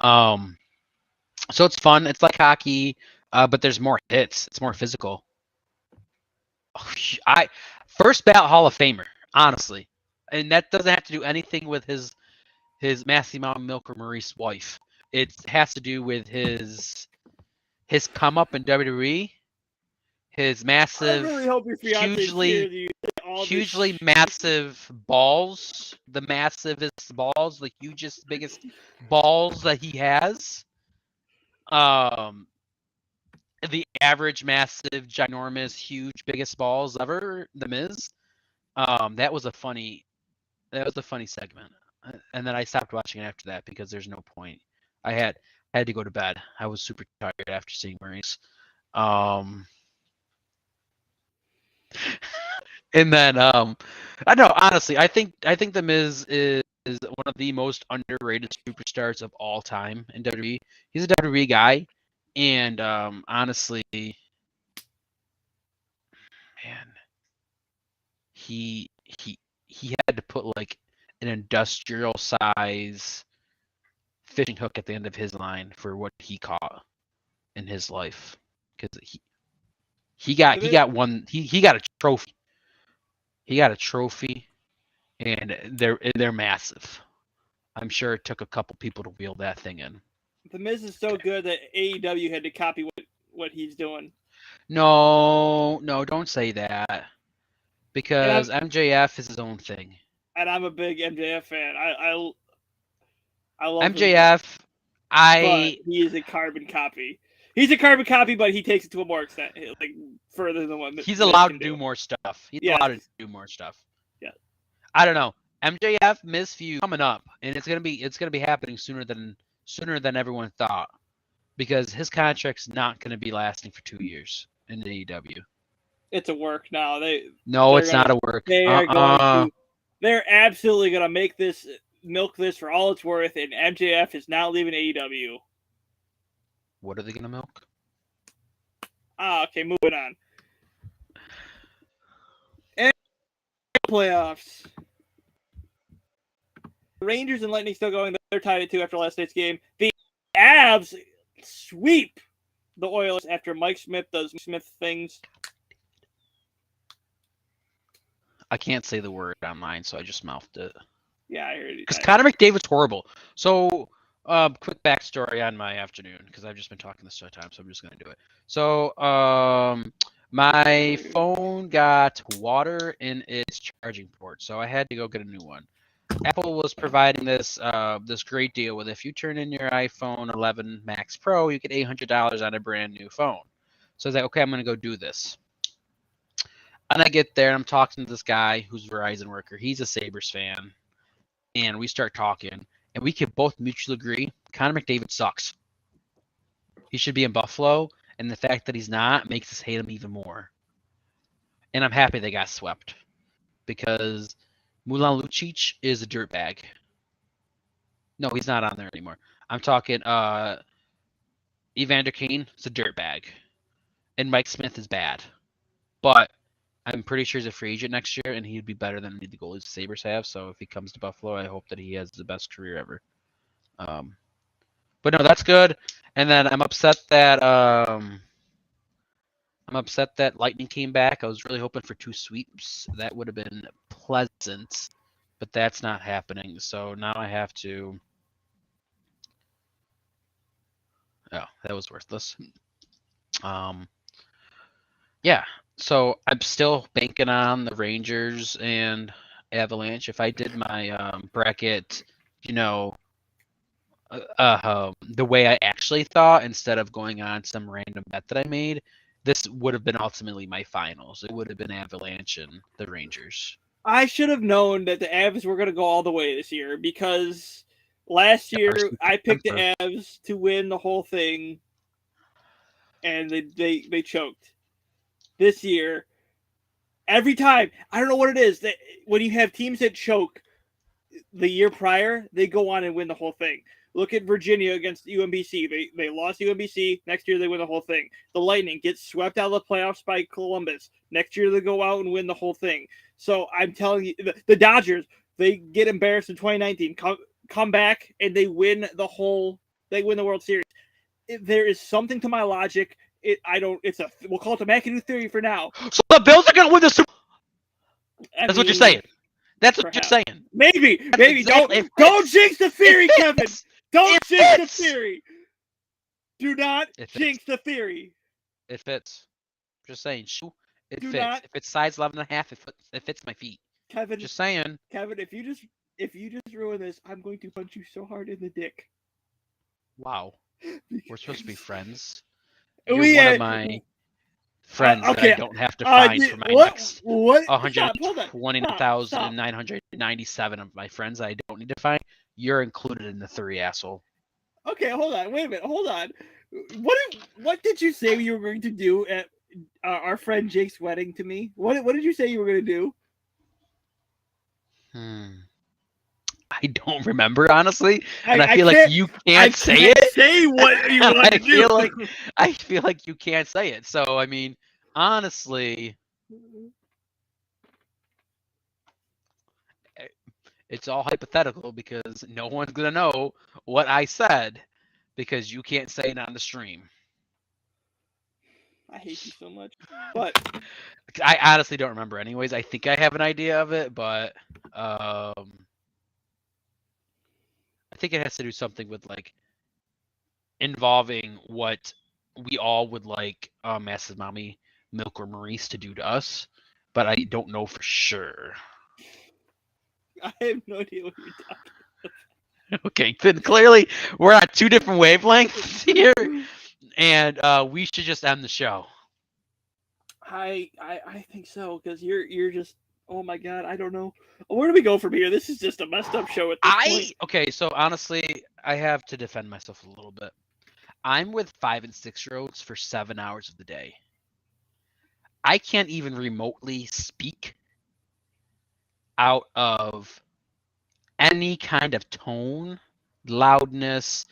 S2: So it's fun. It's like hockey, but there's more hits. It's more physical. First ballot Hall of Famer, honestly, and that doesn't have to do anything with his Massimo Milker Maurice wife. It has to do with his come up in WWE, his massive,
S1: I really hope your
S2: hugely massive balls, the massivest balls, the hugest, biggest balls that he has. The average, massive, ginormous, huge, biggest balls ever, The Miz. That was a funny segment, and then I stopped watching it after that because there's no point. I had to go to bed. I was super tired after seeing Maurice. And then I don't know. Honestly, I think The Miz is one of the most underrated superstars of all time in WWE. He's a WWE guy, and honestly, man, he had to put like an industrial size fishing hook at the end of his line for what he caught in his life, because he got a trophy. He got a trophy, and they're massive. I'm sure it took a couple people to wheel that thing in.
S1: The Miz is so good that AEW had to copy what he's doing.
S2: No, don't say that, because MJF is his own thing.
S1: And I'm a big MJF fan. I love
S2: MJF.
S1: but he is a carbon copy. He's a carbon copy, but he takes it to a more extent, like further than what
S2: he's allowed to do more stuff. He's allowed to do more stuff.
S1: Yeah.
S2: I don't know. MJF Miz feud coming up, and it's gonna be happening sooner than everyone thought, because his contract's not gonna be lasting for 2 years in AEW.
S1: It's a work now.
S2: It's not a work.
S1: They're absolutely gonna milk this for all it's worth, and MJF is not leaving AEW.
S2: What are they gonna milk?
S1: Okay, moving on. And playoffs. Rangers and Lightning still going. They're tied at 2 after last night's game. The Avs sweep the Oilers after Mike Smith does Smith things.
S2: I can't say the word online, so I just mouthed it.
S1: Yeah, I heard it.
S2: Because Connor McDavid's horrible. So, quick backstory on my afternoon, because I've just been talking this whole time, so I'm just going to do it. So, my phone got water in its charging port, so I had to go get a new one. Apple was providing this great deal with if you turn in your iPhone 11 Max Pro, you get $800 on a brand new phone. So I was like, okay, I'm going to go do this. And I get there, and I'm talking to this guy who's a Verizon worker. He's a Sabres fan. And we start talking, and we can both mutually agree Connor McDavid sucks. He should be in Buffalo, and the fact that he's not makes us hate him even more. And I'm happy they got swept, because Milan Lucic is a dirtbag. No, he's not on there anymore. I'm talking Evander Kane is a dirtbag. And Mike Smith is bad. But I'm pretty sure he's a free agent next year, and he'd be better than the goalies the Sabres have. So if he comes to Buffalo, I hope that he has the best career ever. But no, that's good. And then I'm upset that Lightning came back. I was really hoping for 2 sweeps. That would have been pleasant, but that's not happening. So now I have to. Oh, that was worthless. Yeah. So I'm still banking on the Rangers and Avalanche. If I did my bracket, the way I actually thought, instead of going on some random bet that I made, this would have been ultimately my finals. It would have been Avalanche and the Rangers.
S1: I should have known that the Avs were going to go all the way this year, because last year I picked the Avs to win the whole thing, and they choked. This year, every time, I don't know what it is, that when you have teams that choke the year prior, they go on and win the whole thing. Look at Virginia against UMBC. They lost UMBC. Next year, they win the whole thing. The Lightning get swept out of the playoffs by Columbus. Next year, they go out and win the whole thing. So I'm telling you, the Dodgers, they get embarrassed in 2019, come back, and they win the World Series. There is something to my logic. We'll call it the McAdoo theory for now.
S2: So the Bills are going to win the Super Bowl. That's what you're saying. That's what you're saying.
S1: Maybe. Exactly. Don't jinx the theory, Kevin. Don't jinx the theory. Do not jinx the theory.
S2: It fits. Just saying. It
S1: fits.
S2: If it's size 11.5, it fits my feet.
S1: Kevin.
S2: Just saying.
S1: Kevin, if you just ruin this, I'm going to punch you so hard in the dick.
S2: Wow. We're supposed to be friends.
S1: You're
S2: one of my friends that I don't have to find for my next 129,997 of my friends I don't need to find. You're included in the 3, asshole.
S1: Okay, hold on. Wait a minute. Hold on. What did you say you were going to do at our friend Jake's wedding to me? What did you say you were going to do?
S2: I don't remember, honestly, and I feel like you can't say it.
S1: Say what you want to do.
S2: I feel like you can't say it. So I mean, honestly, It's all hypothetical because no one's gonna know what I said because you can't say it on the stream.
S1: I hate you so much. But
S2: I honestly don't remember anyways. I think I have an idea of it, but I think it has to do something with like involving what we all would like Mass's mommy, Milk, or Maurice to do to us, but I don't know for sure.
S1: I have no idea what you're talking
S2: Okay, then clearly we're on two different wavelengths here, and we should just end the show.
S1: I think so, because you're just, oh my god, I don't know. Where do we go from here? This is just a messed up show at this point.
S2: Okay, so honestly, I have to defend myself a little bit. I'm with 5 and 6-year-olds for 7 hours of the day. I can't even remotely speak out of any kind of tone, loudness,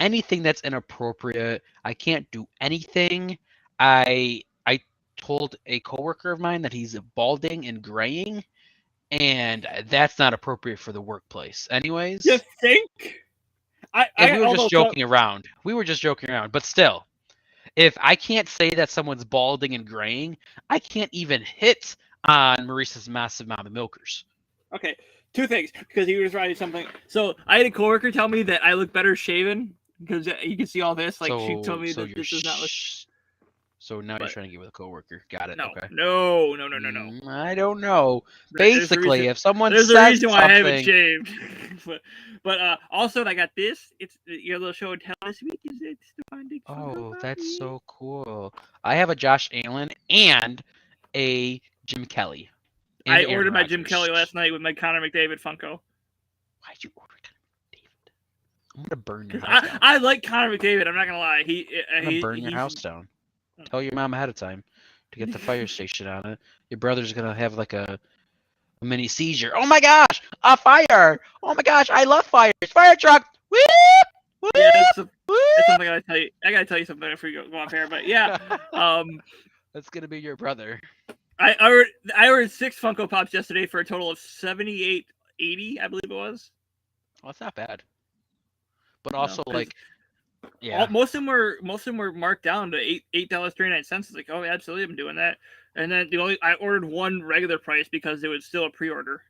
S2: anything that's inappropriate. I can't do anything. I told a coworker of mine that he's balding and graying, and that's not appropriate for the workplace. Anyways,
S1: You think?
S2: we were just joking around. We were just joking around, but still, if I can't say that someone's balding and graying, I can't even hit on Maurice's massive mama milkers.
S1: Okay, two things, because he was writing something. So I had a coworker tell me that I look better shaven because you can see all this. Like she told me that this does not look.
S2: So now you're trying to get with a coworker. Got it.
S1: No,
S2: okay.
S1: No.
S2: I don't know. Basically, if someone
S1: there's
S2: says
S1: a reason why
S2: something...
S1: I haven't shaved. but also I got this. It's your little show and tell this week. Is it Stefan Dick?
S2: Oh, that's so cool. I have a Josh Allen and a Jim Kelly.
S1: I ordered my Jim Kelly last night with my Connor McDavid Funko.
S2: Why'd you order Connor McDavid? I'm gonna burn your house down.
S1: I like Connor McDavid. I'm not gonna lie.
S2: I'm gonna burn your house down. Tell your mom ahead of time to get the fire station on it. Your brother's gonna have like a mini seizure. Oh my gosh, a fire! Oh my gosh, I love fires. Fire truck! Whoop! Whoop!
S1: Yeah, that's something I gotta tell you. I gotta tell you something before you go off here. But yeah,
S2: that's gonna be your brother.
S1: I ordered 6 Funko Pops yesterday for a total of $78.80, I believe it was.
S2: Well, that's not bad. But also, like,
S1: yeah, most of them were marked down to $8.39. It's like, oh, absolutely, I'm doing that. And then I ordered one regular price because it was still a pre-order.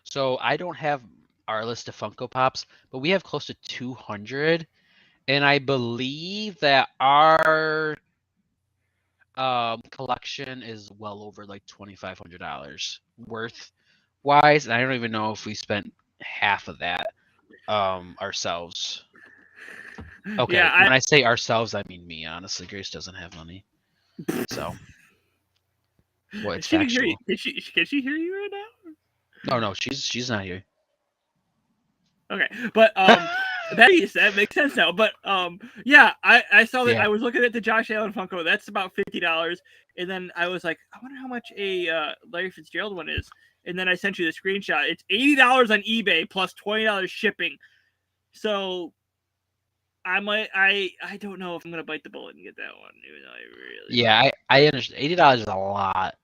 S2: So I don't have our list of Funko Pops, but we have close to 200, and I believe that our collection is well over like $2,500 worth wise, and I don't even know if we spent half of that ourselves. Okay, yeah, when I say ourselves, I mean me. Honestly, Grace doesn't have money, so well, it's factual.
S1: Can she hear you right now?
S2: No, she's not here.
S1: Okay, but that makes sense now. But yeah, I saw that. Yeah. I was looking at the Josh Allen Funko. That's about $50, and then I was like, I wonder how much a Larry Fitzgerald one is. And then I sent you the screenshot. It's $80 on eBay plus $20 shipping. So I don't know if I'm gonna bite the bullet and get that one. Even though I really
S2: I understand. $80 is a lot.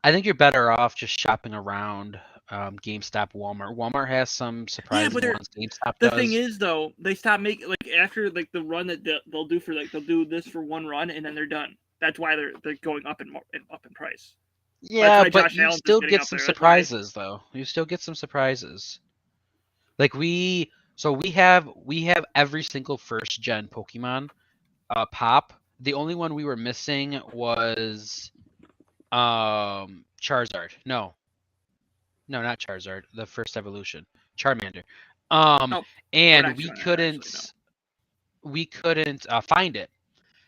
S2: I think you're better off just shopping around. GameStop, Walmart. Walmart has some surprising ones. GameStop
S1: does. The thing is, though, they stop making like after like the run that they'll do for they'll do this for one run and then they're done. That's why they're going up in price.
S2: Yeah, but you still get some surprises though. You still get some surprises. Like we have every single first gen Pokemon pop. The only one we were missing was Charizard. No, not Charizard. The first evolution, Charmander. And we couldn't find it.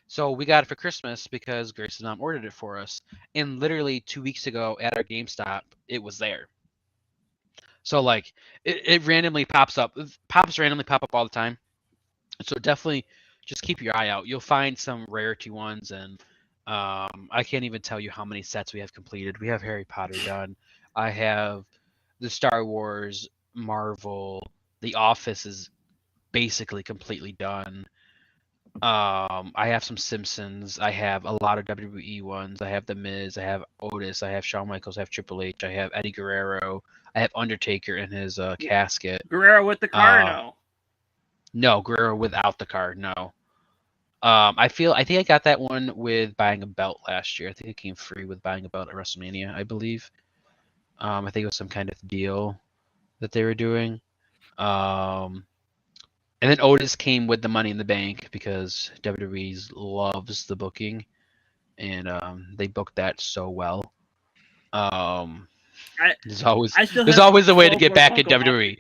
S2: So we got it for Christmas because Grace's mom ordered it for us. And literally 2 weeks ago at our GameStop, it was there. So like it randomly pops up. Pops randomly pop up all the time. So definitely just keep your eye out. You'll find some rarity ones, and I can't even tell you how many sets we have completed. We have Harry Potter done. I have the Star Wars, Marvel, The Office is basically completely done. I have some Simpsons. I have a lot of WWE ones. I have The Miz. I have Otis. I have Shawn Michaels. I have Triple H. I have Eddie Guerrero. I have Undertaker in his casket.
S1: Guerrero with the car or no?
S2: No, Guerrero without the card. No. I think I got that one with buying a belt last year. I think it came free with buying a belt at WrestleMania, I believe. I think it was some kind of deal that they were doing. And then Otis came with the Money in the Bank because WWE loves the booking, and they booked that so well. There's always a way to get back at WWE.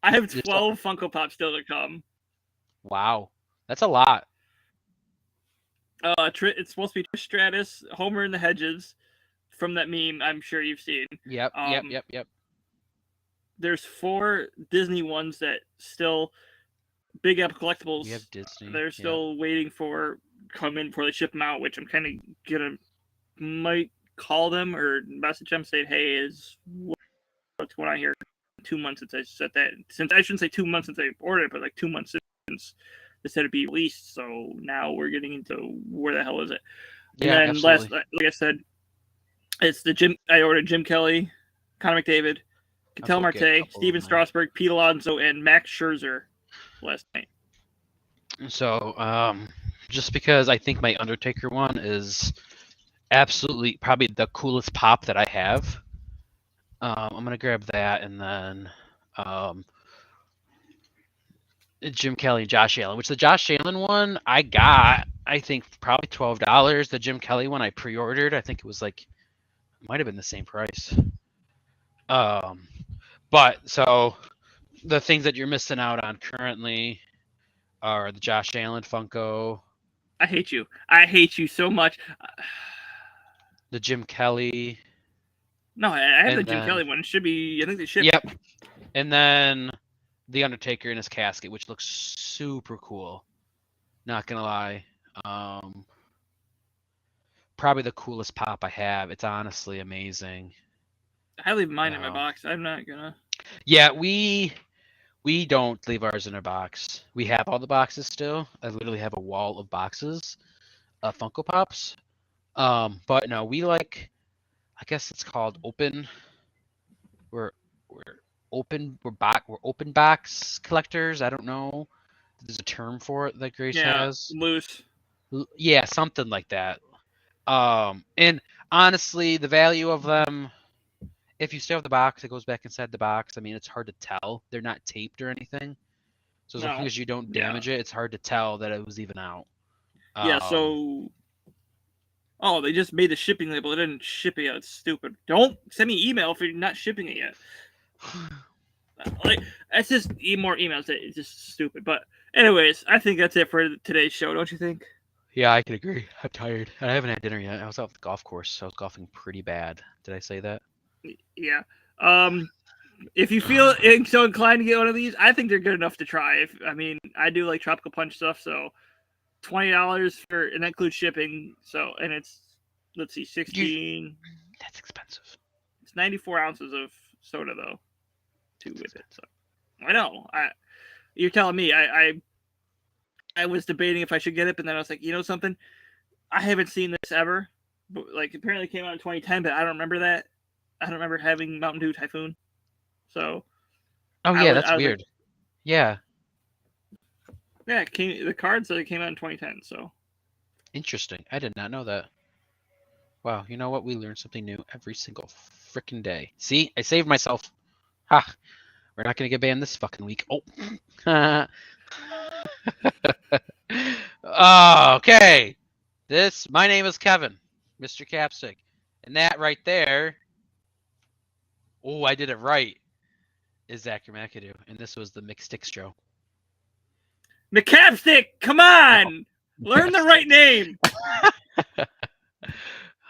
S1: I have 12 Funko Pops still to come.
S2: Wow, that's a lot.
S1: It's supposed to be Trish Stratus, Homer in the Hedges, from that meme I'm sure you've seen.
S2: Yep.
S1: There's 4 Disney ones that still Big Apple Collectibles.
S2: We have Disney.
S1: They're still waiting for come in before they ship them out, which I'm kind of might call them or message them saying, hey, what's going on here? 2 months since I said that. Since I shouldn't say 2 months since I ordered it, but like 2 months since they said it'd be released. So now we're getting into where the hell is it? And then
S2: absolutely.
S1: like I said, it's I ordered Jim Kelly, Connor McDavid, Ketel Marte, Steven Strasburg, Pete Alonso, and Max Scherzer last night.
S2: So, just because I think my Undertaker one is absolutely probably the coolest pop that I have, I'm gonna grab that, and then Jim Kelly, Josh Allen. Which the Josh Allen one I got, I think probably $12. The Jim Kelly one I pre-ordered. I think it was like might have been the same price. But so the things that you're missing out on currently are the Josh Allen Funko.
S1: I hate you. I hate you so much.
S2: The Jim Kelly.
S1: No, I have the Jim Kelly one. It should be. I think they shipped.
S2: Yep. And then the Undertaker in his casket, which looks super cool. Not gonna lie. Probably the coolest pop I have. It's honestly amazing.
S1: I leave mine in my box. I'm not gonna.
S2: Yeah, we don't leave ours in our box. We have all the boxes still. I literally have a wall of boxes of Funko Pops. But no, we like, I guess it's called open. We're open box collectors. I don't know. There's a term for it that Grace has.
S1: Loose.
S2: Yeah, something like that. And honestly, the value of them, if you still have the box, it goes back inside the box. I mean, it's hard to tell. They're not taped or anything. So as long as you don't damage it, it's hard to tell that it was even out.
S1: Oh, they just made the shipping label. They didn't ship it yet. It's stupid. Don't send me email if you're not shipping it yet. Like, it's just more emails. It's just stupid. But anyways, I think that's it for today's show. Don't you think?
S2: Yeah, I can agree. I'm tired. I haven't had dinner yet. I was out at the golf course, so I was golfing pretty bad. Did I say that?
S1: Yeah. If you feel so inclined to get one of these, I think they're good enough to try. I do like Tropical Punch stuff, so $20 and that includes shipping. So, and it's, let's see, 16.
S2: That's expensive.
S1: It's 94 ounces of soda though, with it. So I know. You're telling me. I was debating if I should get it, but then I was like, you know something? I haven't seen this ever. But like, apparently it came out in 2010, but I don't remember that. I don't remember having Mountain Dew Typhoon. So.
S2: Oh yeah, that's weird. Like, yeah.
S1: Yeah, the card said it came out in 2010. So.
S2: Interesting. I did not know that. Wow, you know what? We learn something new every single freaking day. See, I saved myself. Ha! We're not gonna get banned this fucking week. Oh. Okay. My name is Kevin, Mr. Capstick, and that right there. Oh, I did it right. Is Zachary McAdoo, and this was the McSticks show.
S1: McCapstick, come on! Learn the right name.